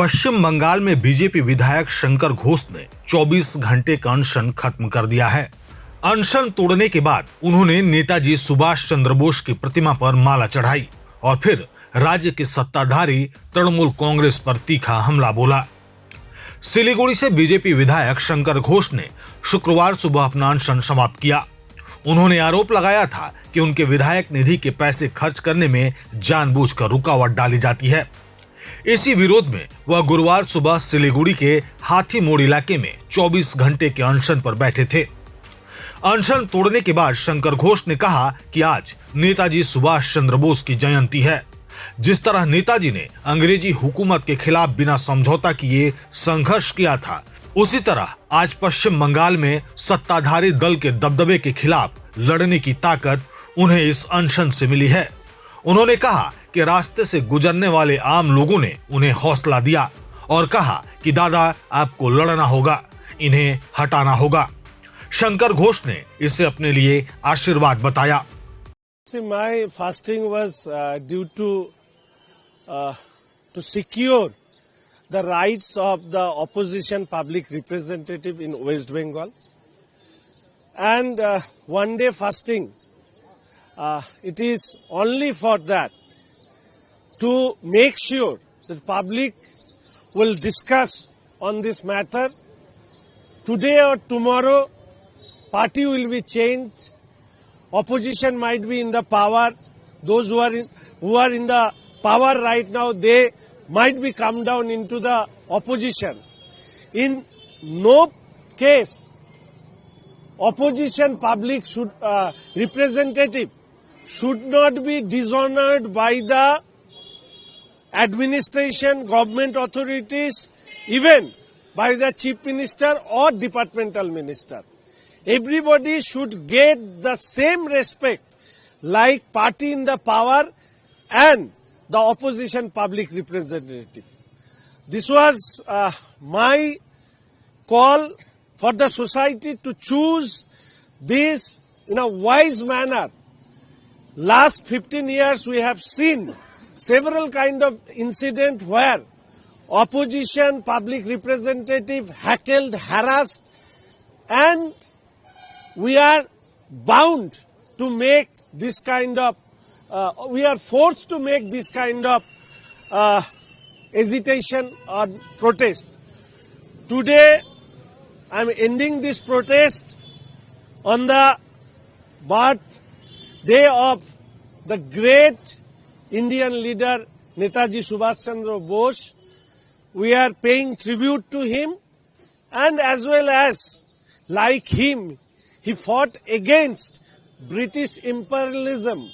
पश्चिम बंगाल में बीजेपी विधायक शंकर घोष ने 24 घंटे का अनशन खत्म कर दिया है। अनशन तोड़ने के बाद उन्होंने नेताजी सुभाष चंद्र बोस की प्रतिमा पर माला चढ़ाई और फिर राज्य के सत्ताधारी तृणमूल कांग्रेस पर तीखा हमला बोला। सिलीगुड़ी से बीजेपी विधायक शंकर घोष ने शुक्रवार सुबह अपना अनशन समाप्त किया। उन्होंने आरोप लगाया था कि उनके विधायक निधि के पैसे खर्च करने में जानबूझकर रुकावट डाली जाती है। इसी विरोध में वह गुरुवार सुबह सिलीगुड़ी के हाथी मोड़ इलाके में 24 घंटे के अनशन पर बैठे थे। अनशन तोड़ने के बाद शंकर घोष ने कहा कि आज नेताजी सुभाष चंद्र बोस की जयंती है। जिस तरह नेताजी ने अंग्रेजी हुकूमत के खिलाफ बिना समझौता किए संघर्ष किया था, उसी तरह आज पश्चिम बंगाल में सत्ताधारी दल के दबदबे के खिलाफ लड़ने की ताकत उन्हें इस अनशन से मिली है। उन्होंने कहा कि रास्ते से गुजरने वाले आम लोगों ने उन्हें हौसला दिया और कहा कि दादा आपको लड़ना होगा, इन्हें हटाना होगा। शंकर घोष ने इसे अपने लिए आशीर्वाद बताया। See, my fasting was due to secure the rights of the opposition public representative in West Bengal, and one day fasting. It is only for that, to make sure that public will discuss on this matter. Today or tomorrow, party will be changed. Opposition might be in the power. Those who are in the power right now, they might be come down into the opposition. In no case, opposition public should representative should not be dishonored by the administration, government authorities, even by the chief minister or departmental minister. Everybody should get the same respect like party in the power and the opposition public representative. This was my call for the society to choose this in a wise manner. Last 15 years we have seen several kind of incident where opposition public representative heckled, harassed, and we are bound to make this kind of, we are forced to make this kind of agitation or protest. Today, I am ending this protest on the birthday of the great Indian leader Netaji Subhash Chandra Bose. We are paying tribute to him, and as well as, like him, he fought against British imperialism,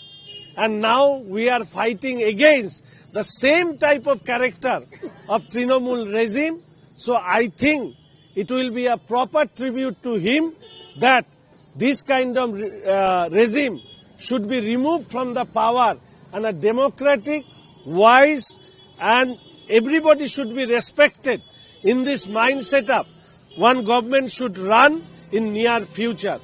and now we are fighting against the same type of character of Trinamool regime. So I think it will be a proper tribute to him that this kind of regime should be removed from the power, and a democratic, wise, and everybody should be respected in this mindset of one government should run in near future.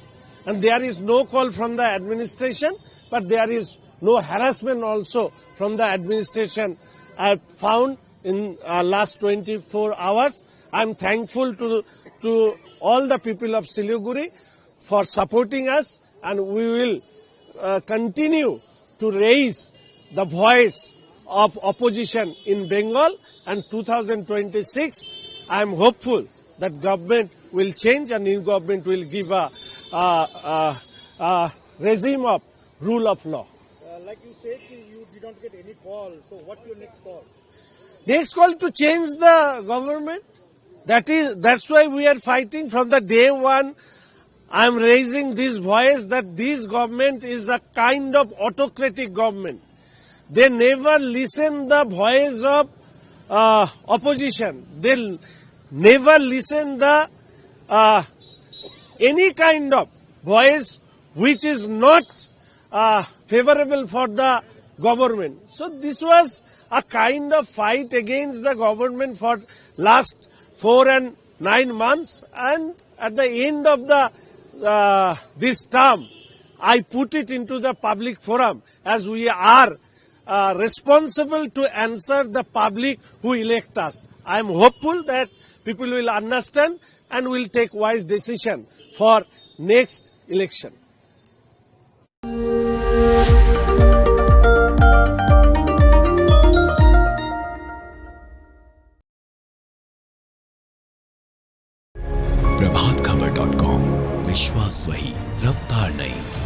And there is no call from the administration, but there is no harassment also from the administration I have found in last 24 hours. I am thankful to all the people of Siliguri for supporting us, and we will continue to raise the voice of opposition in Bengal. And 2026, I am hopeful that government will change and new government will give a regime of rule of law. Like you said, you did not get any call. So what's your next call? Next call to change the government. That's why we are fighting from the day one. I am raising this voice that this government is a kind of autocratic government. They never listen the voice of opposition. They never listen the any kind of voice which is not favorable for the government. So this was a kind of fight against the government for last 4 and 9 months, and at the end of the this term, I put it into the public forum as we are responsible to answer the public who elect us. I am hopeful that people will understand and will take wise decision for next election. Prabhat Khabar .com, विश्वास वही, रफ्तार नहीं।